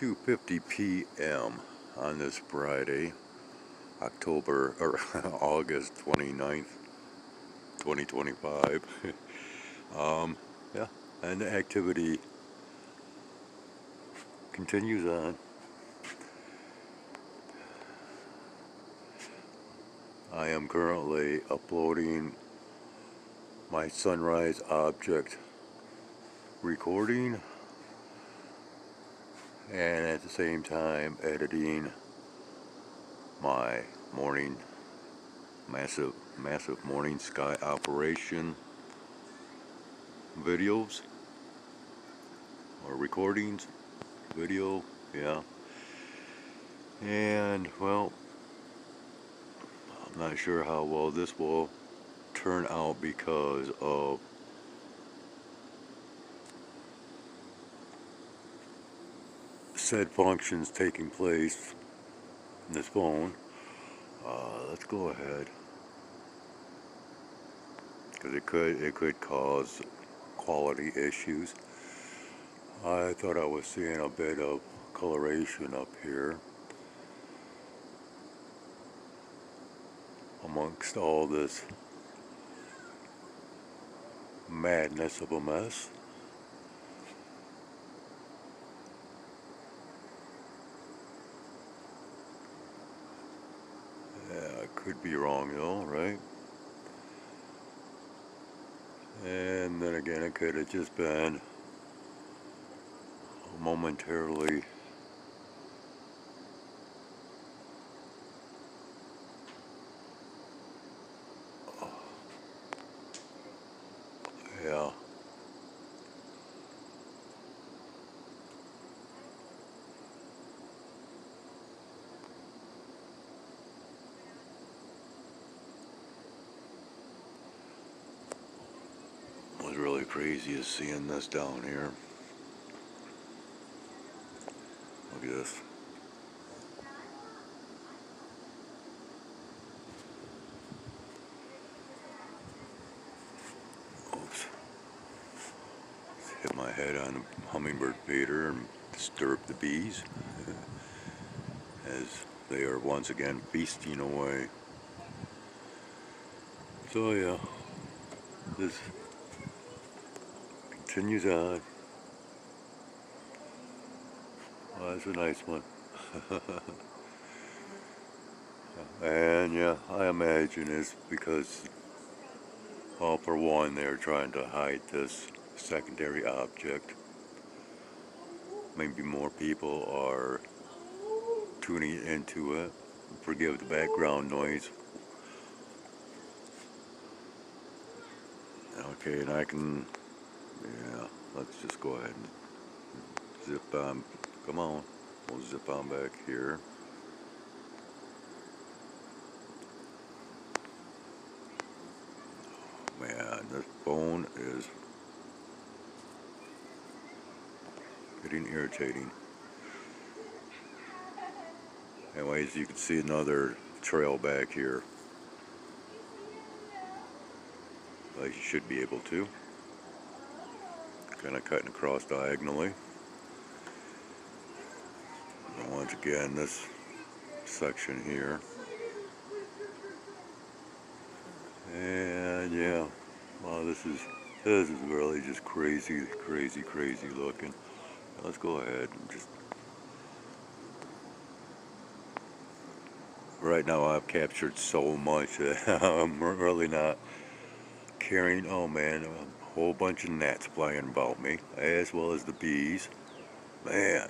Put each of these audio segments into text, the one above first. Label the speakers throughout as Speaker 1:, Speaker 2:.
Speaker 1: 2:50 p.m. on this Friday, August 29th, 2025. Yeah, and the activity continues on. I am currently uploading my sunrise object recording and at the same time editing my massive morning sky operation videos or recordings, video, yeah. And well, I'm not sure how well this will turn out because of said functions taking place in this phone. Let's go ahead, because it could cause quality issues. I thought I was seeing a bit of coloration up here amongst all this madness of a mess. Yeah, I could be wrong though, right? And then again, it could have just been momentarily yeah. What's really crazy is seeing this down here. Look at this. Oops. Hit my head on a hummingbird feeder and disturb the bees as they are once again feasting away. So yeah, this continues on. Well, that's a nice one. And yeah, I imagine it's because, well, for one, they're trying to hide this secondary object. Maybe more people are tuning into it. Forgive the background noise. Okay, and I can, yeah, let's just go ahead and zip on. Come on, we'll zip on back here. Man, this phone is getting irritating. Anyways, you can see another trail back here. Like you should be able to. Kind of cutting across diagonally. And once again, this section here. And yeah, wow, this is really just crazy looking. Let's go ahead and just. Right now, I've captured so much that I'm really not caring. Oh man, a whole bunch of gnats flying about me, as well as the bees. Man.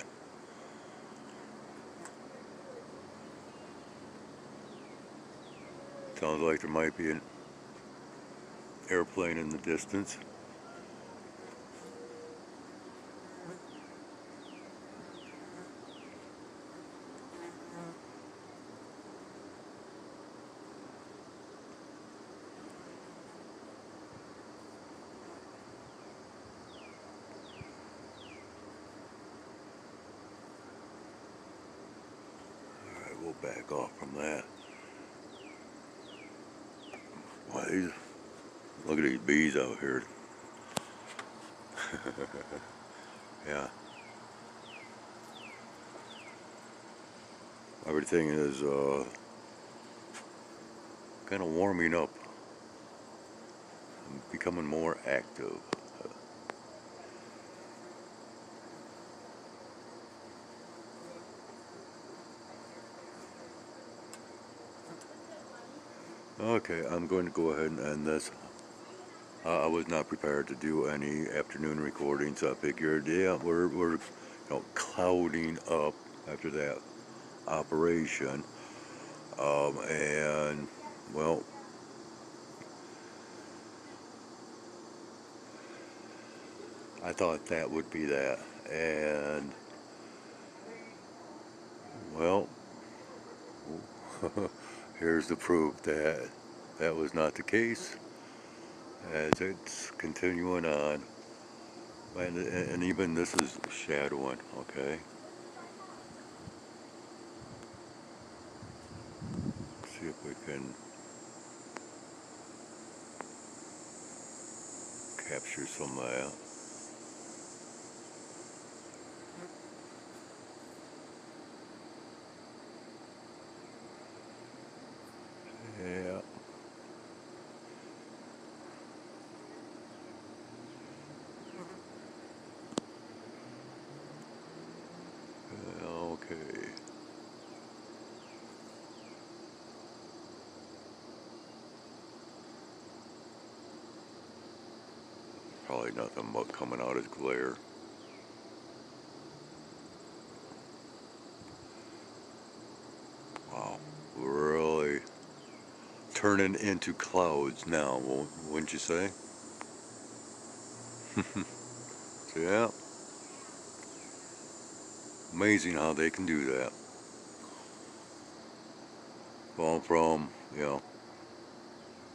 Speaker 1: Sounds like there might be an airplane in the distance. Alright, we'll back off from that. Wow, look at these bees out here. Yeah. Everything is kind of warming up, becoming more active. Okay, I'm going to go ahead and end this. I was not prepared to do any afternoon recordings. I figured, yeah, we're clouding up after that operation, and well, I thought that would be that, and well, here's the proof that that was not the case, as it's continuing on, and even this is shadowing. Okay, see if we can capture some of that. Yeah. Okay. Probably nothing but coming out as glare. Wow. Really turning into clouds now, wouldn't you say? So yeah, amazing how they can do that. Going from,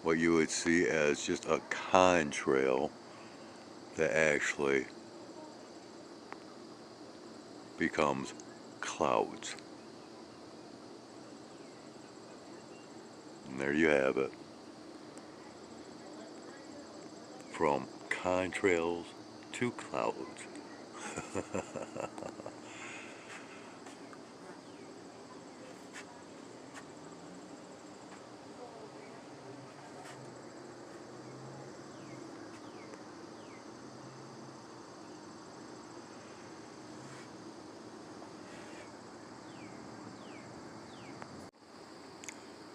Speaker 1: what you would see as just a contrail that actually becomes clouds. And there you have it. From contrails to clouds.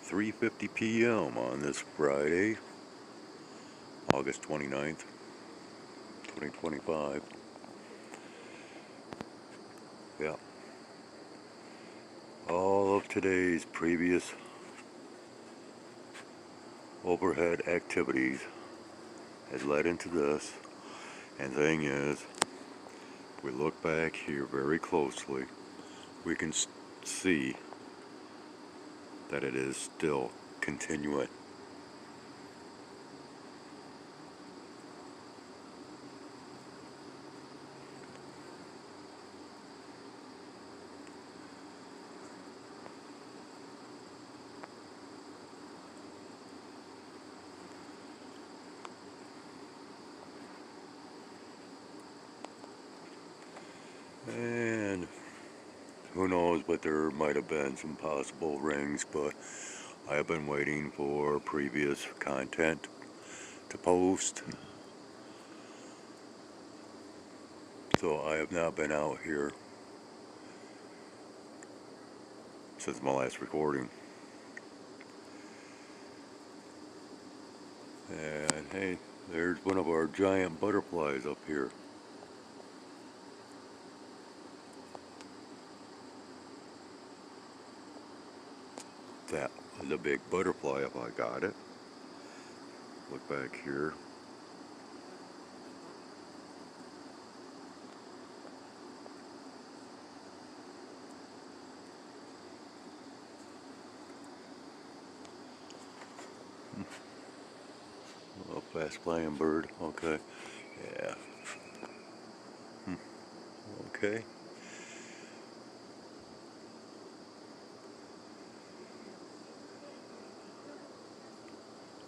Speaker 1: 3:50 p.m. on this Friday, August 29th, 2025. Yeah. All of today's previous overhead activities has led into this. And the thing is, if we look back here very closely, we can see that it is still continuing. And who knows, but there might have been some possible rings, but I have been waiting for previous content to post. So I have not been out here since my last recording. And hey, there's one of our giant butterflies up here. That was a big butterfly if I got it. Look back here. A fast flying bird. Okay. Yeah. Okay.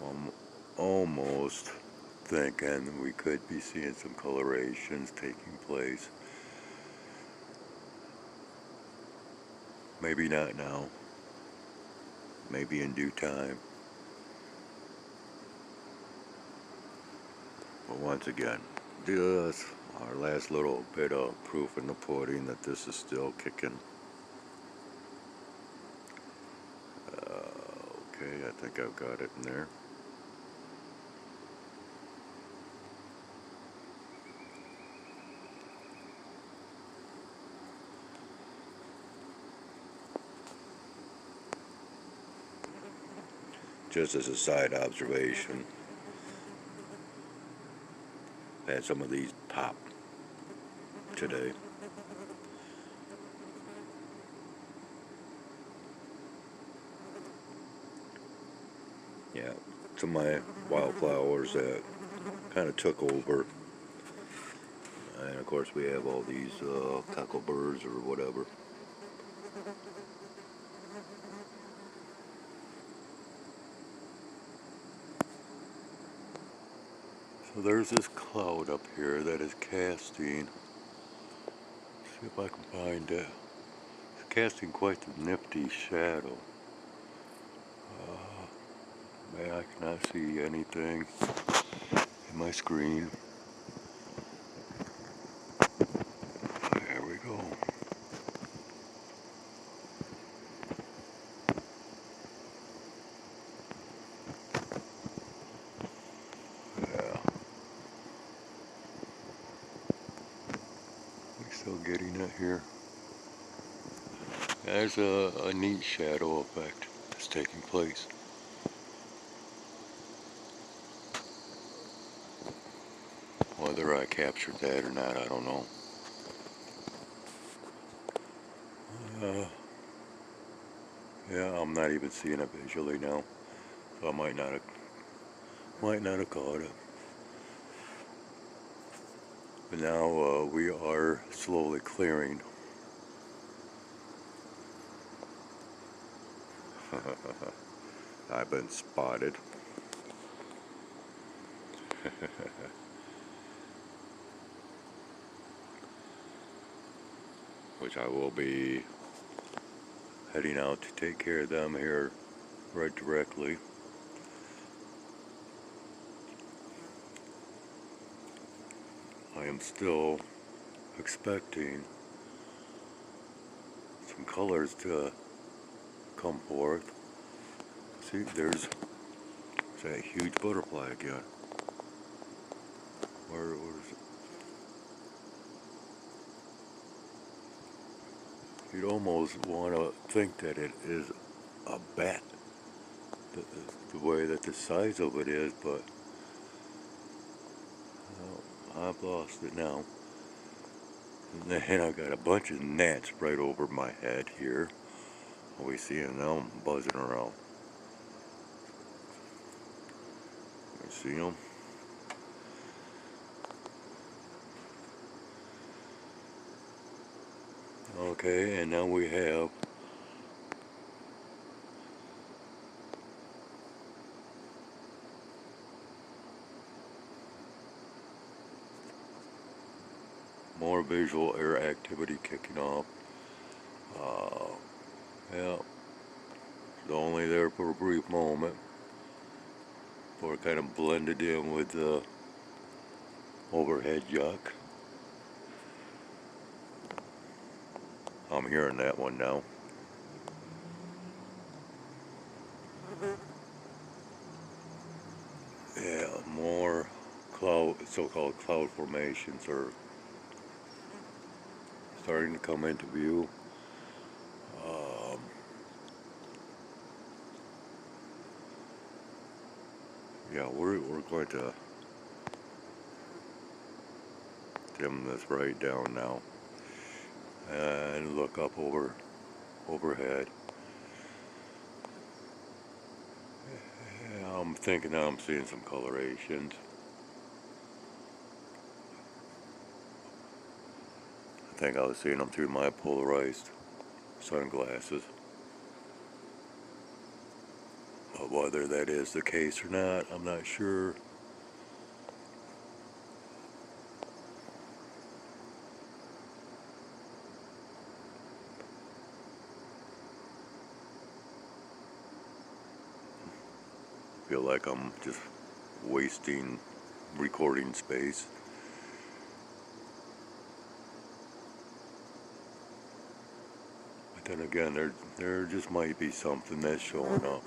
Speaker 1: I'm almost thinking we could be seeing some colorations taking place. Maybe not now. Maybe in due time. But once again, just our last little bit of proof in the pudding that this is still kicking. Okay, I think I've got it in there. Just as a side observation, I had some of these pop today. Yeah, some of my wildflowers that kind of took over. And of course we have all these cockleburs or whatever. So there's this cloud up here that is casting. See if I can find it. It's casting quite the nifty shadow. Man, I cannot see anything in my screen. There we go. Yeah, we're still getting it here. There's a neat shadow effect that's taking place. Whether I captured that or not, I don't know. Yeah, I'm not even seeing it visually now, so I might not have caught it. But now we are slowly clearing. I've been spotted. Which I will be heading out to take care of them here right directly. I am still expecting some colors to come forth. See, there's that huge butterfly again. Where is it? You'd almost want to think that it is a bat, the way that the size of it is, but I've lost it now. And then I got a bunch of gnats right over my head here. We see them now buzzing around. You see them? Okay, and now we have more visual air activity kicking off. Yeah, it's only there for a brief moment before it kind of blended in with the overhead yuck. I'm hearing that one now. Yeah, more so-called cloud formations are starting to come into view. Yeah, we're going to dim this right down now and look up overhead. Yeah, I'm thinking I'm seeing some colorations. I think I was seeing them through my polarized sunglasses. But whether that is the case or not, I'm not sure. feel like I'm just wasting recording space. But then again, there just might be something that's showing up.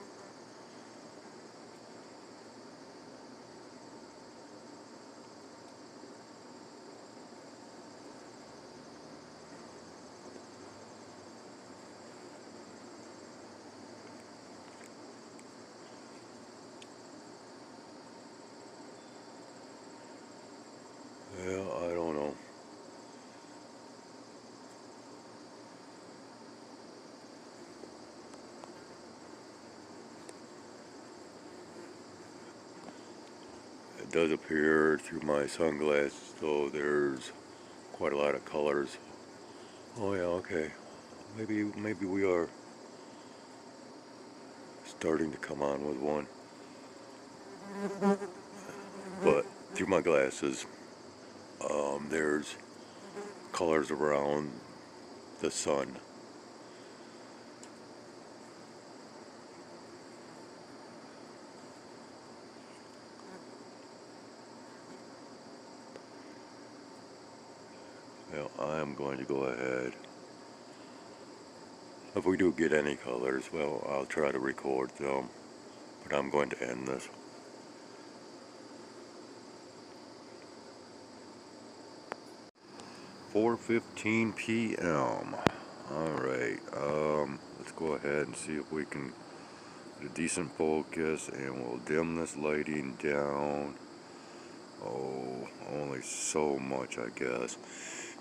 Speaker 1: Yeah, I don't know. It does appear through my sunglasses, though, there's quite a lot of colors. Oh yeah, okay. Maybe we are starting to come on with one. But through my glasses, there's colors around the sun. Well, I'm going to go ahead. If we do get any colors, well, I'll try to record them. But I'm going to end this. 4:15 p.m. Alright, let's go ahead and see if we can get a decent focus, and we'll dim this lighting down. Oh, only so much, I guess.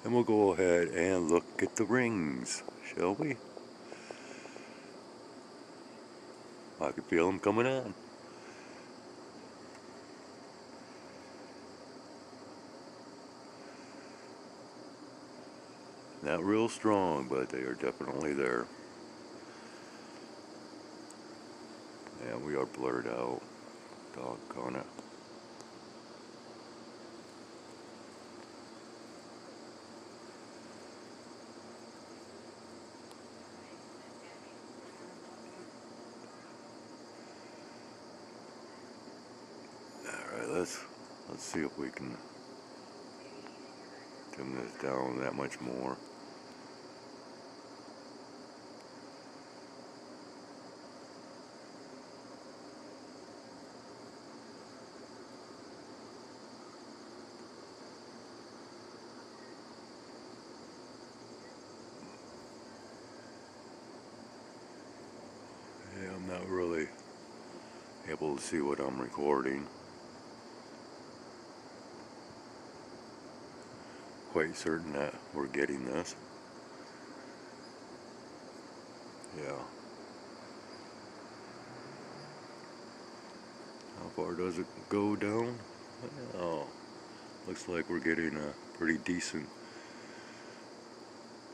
Speaker 1: And we'll go ahead and look at the rings, shall we? I can feel them coming on. Not real strong, but they are definitely there. And we are blurred out. Doggone it. Alright, let's see if we can dim this down that much more. Yeah, I'm not really able to see what I'm recording. Quite certain that we're getting this. Yeah. How far does it go down? Oh, looks like we're getting a pretty decent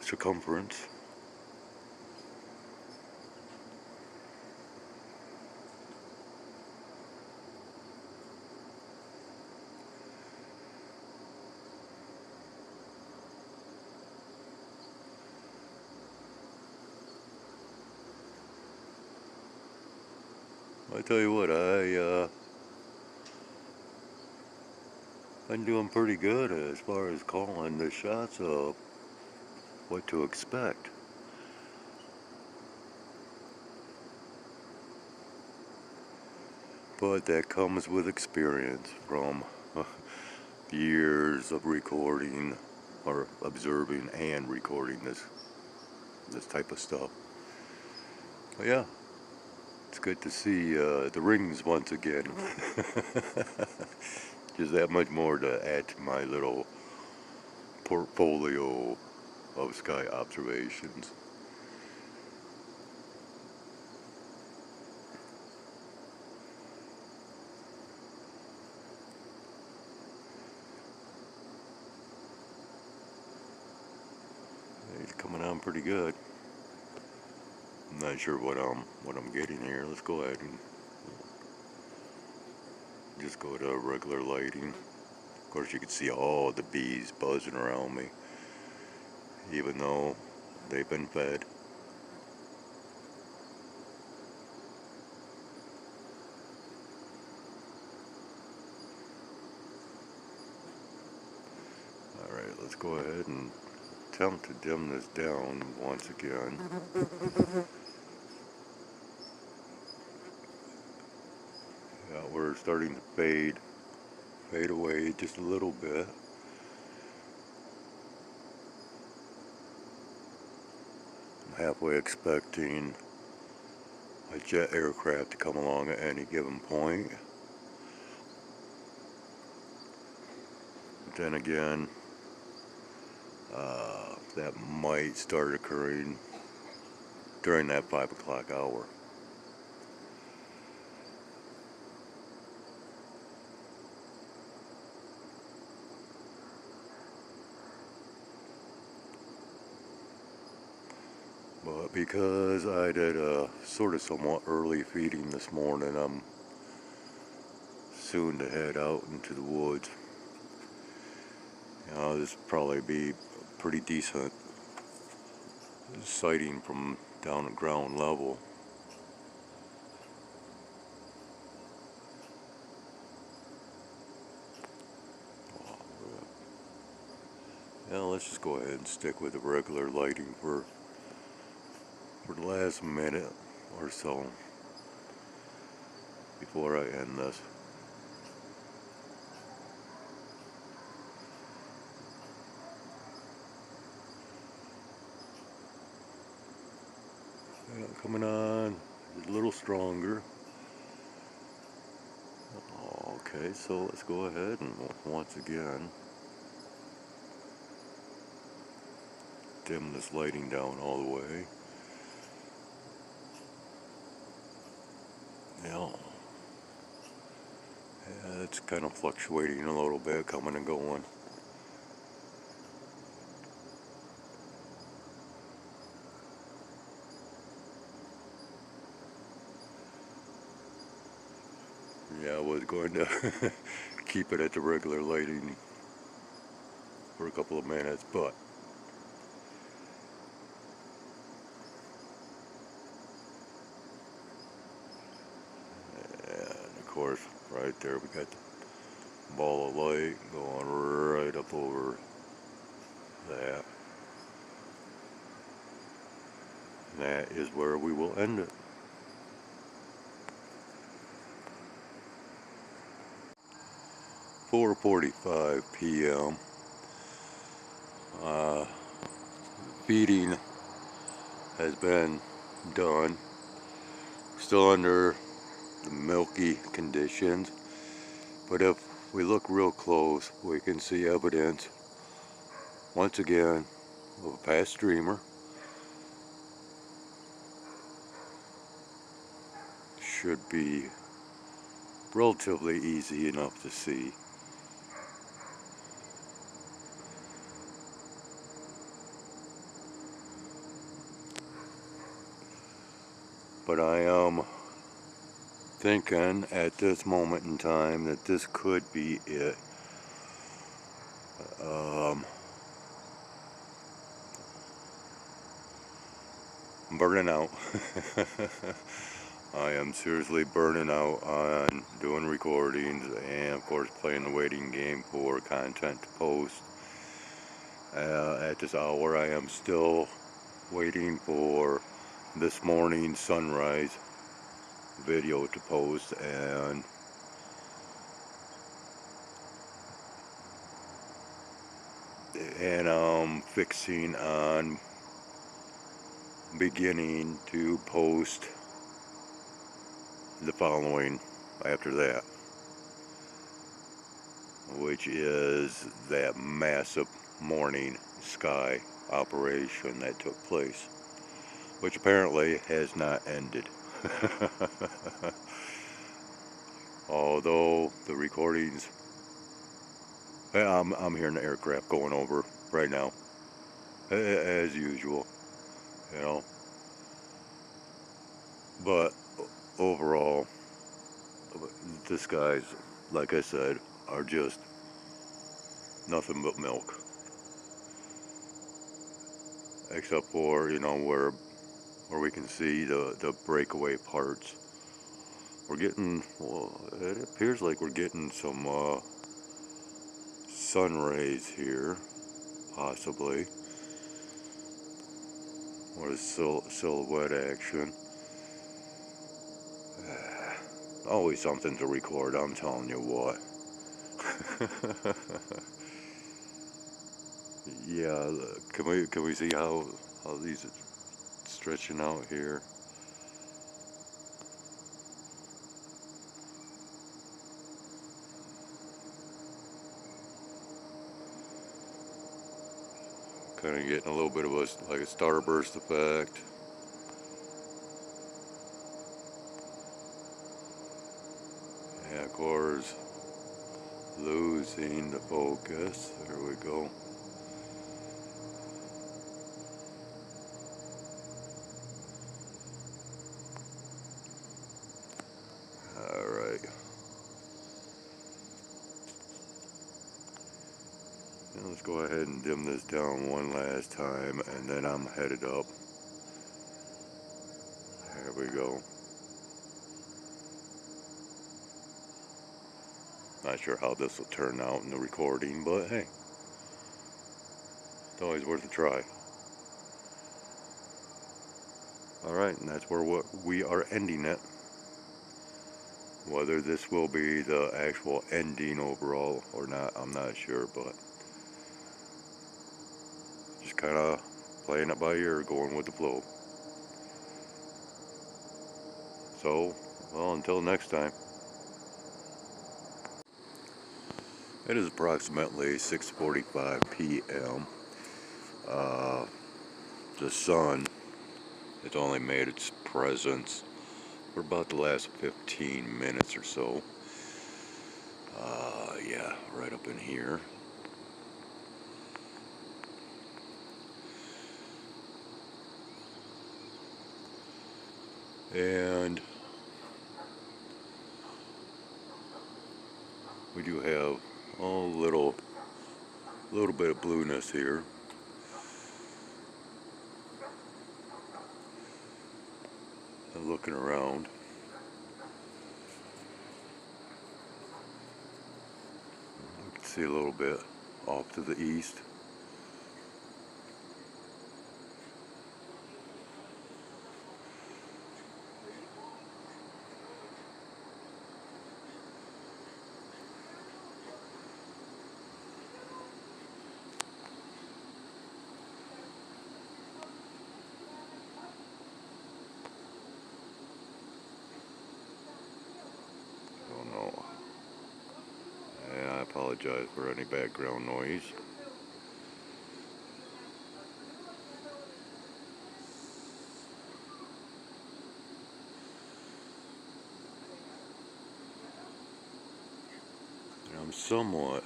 Speaker 1: circumference. I tell you what, I'm doing pretty good as far as calling the shots of what to expect. But that comes with experience from years of recording or observing and recording this type of stuff. But yeah, it's good to see the rings once again. Just that much more to add to my little portfolio of sky observations. It's coming on pretty good. I'm not sure what I'm getting here. Let's go ahead and just go to regular lighting. Of course, you can see all the bees buzzing around me, even though they've been fed. attempt to dim this down once again. Yeah, we're starting to fade away just a little bit. I'm halfway expecting a jet aircraft to come along at any given point. But then again, that might start occurring during that 5 o'clock hour. But because I did a sort of somewhat early feeding this morning, I'm soon to head out into the woods. This will probably be a pretty decent sighting from down at ground level. Yeah, let's just go ahead and stick with the regular lighting for the last minute or so before I end this. Yeah, coming on, a little stronger. Okay, so let's go ahead and once again dim this lighting down all the way. Yeah, it's kind of fluctuating a little bit, coming and going. Yeah, I was going to keep it at the regular lighting for a couple of minutes, but and of course, right there we got the ball of light going right up over that. And that is where we will end it. "4:45 p.m. Feeding has been done. Still under the milky conditions, but if we look real close, we can see evidence once again of a fast streamer. Should be relatively easy enough to see. But I am thinking at this moment in time that this could be it. I'm burning out. I am seriously burning out on doing recordings and of course playing the waiting game for content to post. At this hour I am still waiting for this morning's sunrise video to post, and I'm fixing on beginning to post the following after that, which is that massive morning sky operation that took place, which apparently has not ended. Although the recordings, I'm hearing the aircraft going over right now, as usual, you know. But overall, the skies, like I said, are just nothing but milk. Except for, where we can see the breakaway parts. We're getting, well, it appears like we're getting some sun rays here, possibly. What is silhouette action? Always something to record, I'm telling you what. Yeah, can we see how these are stretching out here? Kind of getting a little bit of like a starburst effect. And of course, losing the focus. There we go. Alright. Now let's go ahead and dim this down one last time, and then I'm headed up. There we go. Not sure how this will turn out in the recording, but hey, it's always worth a try. Alright, and that's where we are ending it. Whether this will be the actual ending overall or not, I'm not sure, but just kind of playing it by ear, going with the flow. So, well, until next time. It is approximately 6:45 p.m. The sun has only made its presence for about the last 15 minutes or so. Yeah, right up in here. And we do have a little bit of blueness here. And looking around, you can see a little bit off to the east. Don't know. And I apologize for any background noise. And I'm somewhat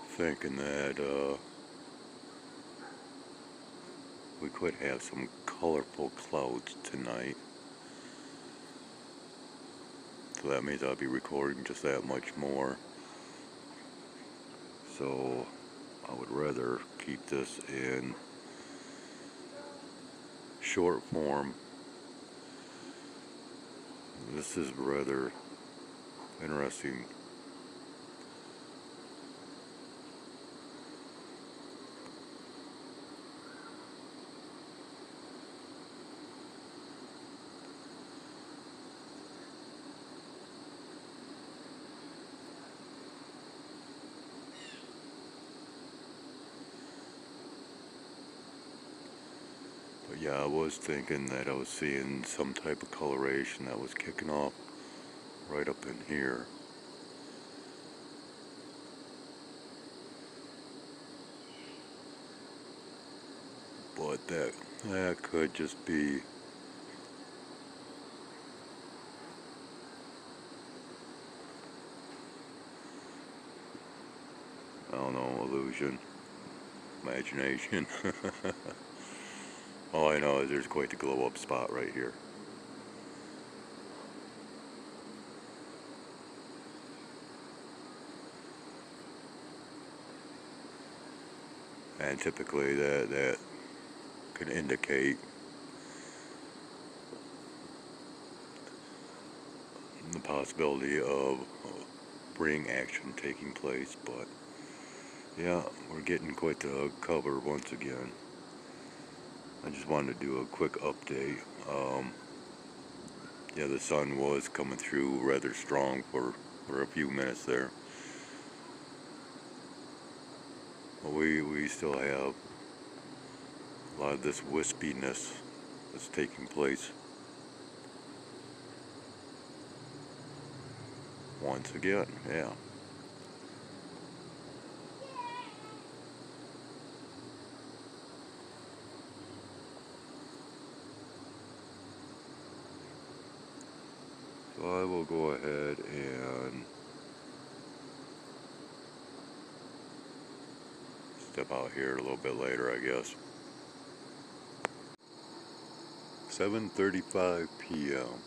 Speaker 1: thinking that we could have some colorful clouds tonight. So that means I'll be recording just that much more. So I would rather keep this in short form. This is rather interesting. But yeah, I was thinking that I was seeing some type of coloration that was kicking off right up in here. But that could just be I don't know, illusion, imagination. All I know is there's quite the glow up spot right here. And typically that can indicate the possibility of spring action taking place, but yeah, we're getting quite the cover once again. I just wanted to do a quick update. Yeah, the sun was coming through rather strong for a few minutes there. But we still have a lot of this wispiness that's taking place. Once again, yeah. So I will go ahead and step out here a little bit later, I guess. 7:35 p.m.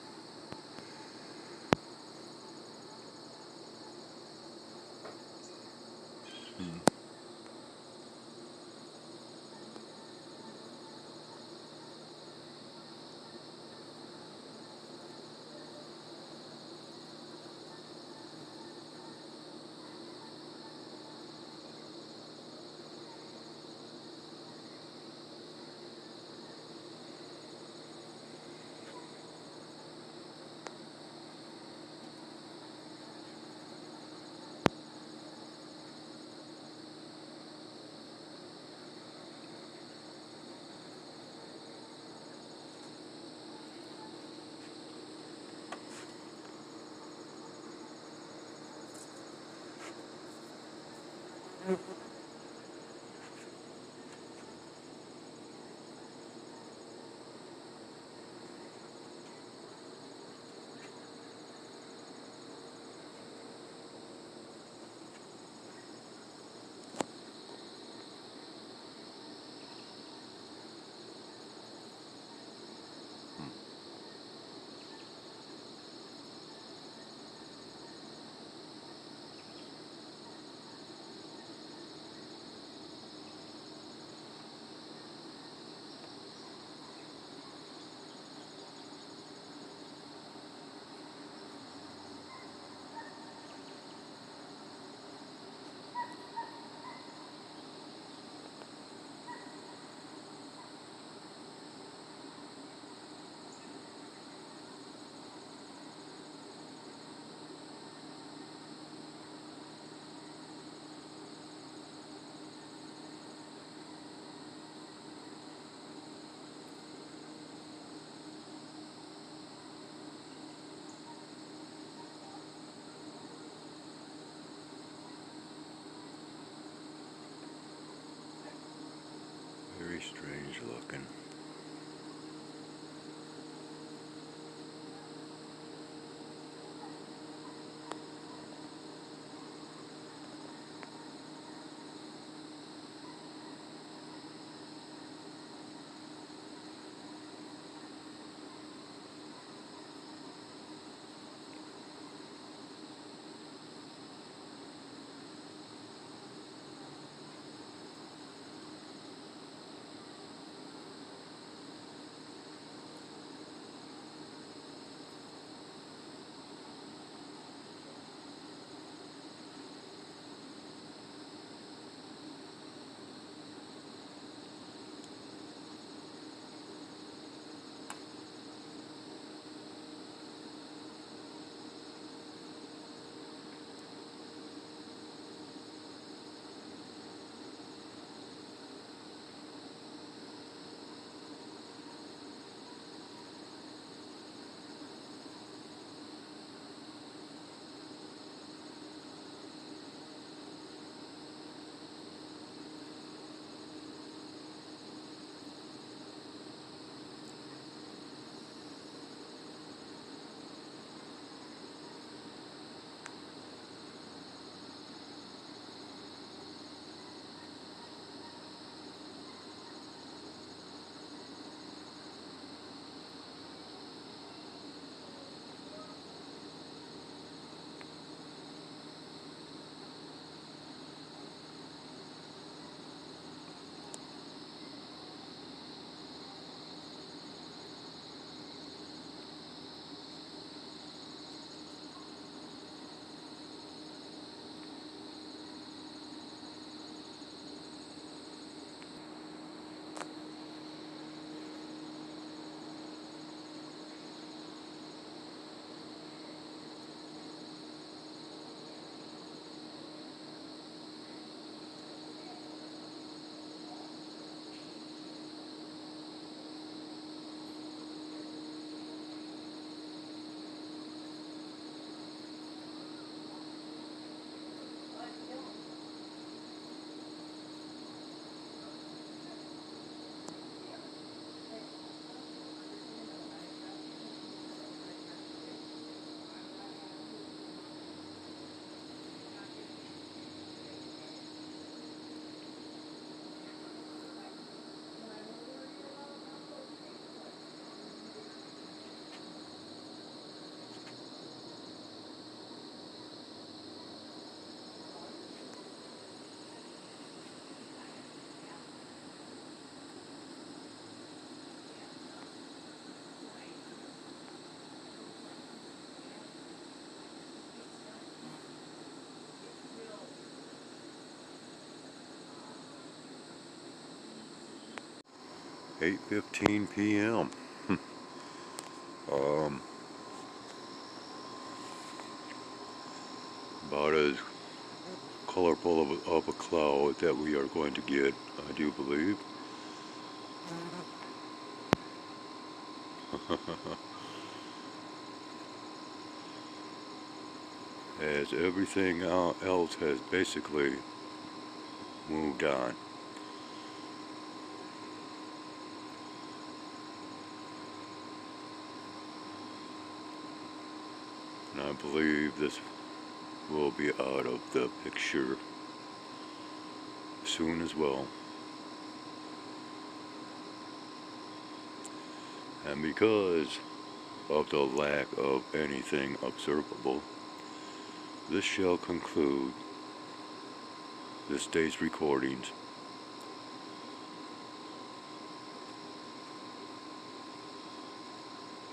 Speaker 1: Very strange looking. 8:15 p.m. Um, about as colorful of a cloud that we are going to get, I do believe. As everything else has basically moved on. And I believe this will be out of the picture soon as well. And because of the lack of anything observable, this shall conclude this day's recordings.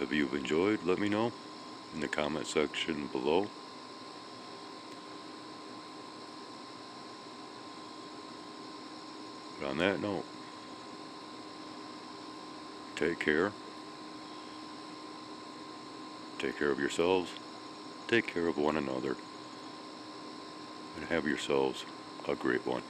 Speaker 1: If you've enjoyed, let me know in the comment section below. But on that note, take care. Take care of yourselves. Take care of one another. And have yourselves a great one.